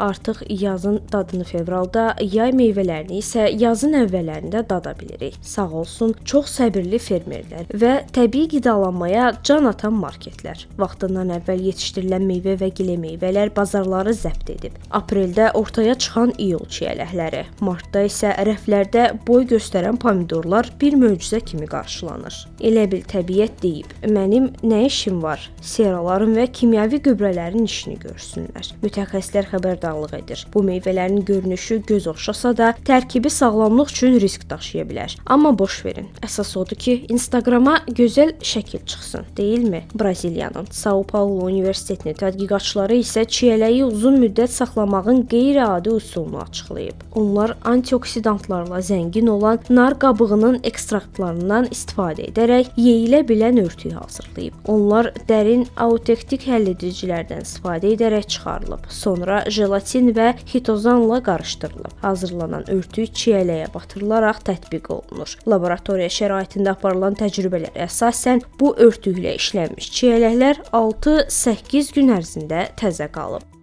Artıq yazın dadını fevralda, yay meyvələrini isə yazın əvvəllərində dada bilirik. Sağ olsun çox səbirli fermerlər və təbii qidalanmaya can atan marketlər. Vaxtından əvvəl yetişdirilən meyvə və gilə meyvələr bazarları zəbt edib. Apreldə ortaya çıxan iyul çiyələkləri, martda isə rəflərdə boy göstərən pomidorlar bir möcüzə kimi qarşılanır. Elə bil təbiət deyib, mənim nə işim var? Seraların və kimyəvi gübrələrin işini görsünlər. Mütəxəssislər xəbərdarlıq edir. Bu meyvələrin görünüşü göz oxşasa da, tərkibi sağlamlıq üçün risk daşıya bilər. Amma boş verin. Əsas odur ki, Instagrama gözəl şəkil çıxsın, deyilmi? Braziliyanın São Paulo Universitetinin tədqiqatçıları isə çiyələyi uzun müddət saxlamağın qeyri-adi üsulunu açıqlayıb. Onlar antioksidantlarla zəngin olan nar qabığının ekstraktlarından istifadə edərək yeyilə bilən örtüyü hazırlayıb. Onlar dərin autektik həlledicilərdən istifadə edərək çıxarılıb. Sonra jelatin və hitozanla qarışdırılıb. Hazırlanan örtü çiyələyə batırılaraq tətbiq olunur. Laboratoriya şəraitində aparılan təcrübələrə əsasən bu örtü ilə işlənmiş çiyələklər 6-8 gün ərzində təzə qalıb.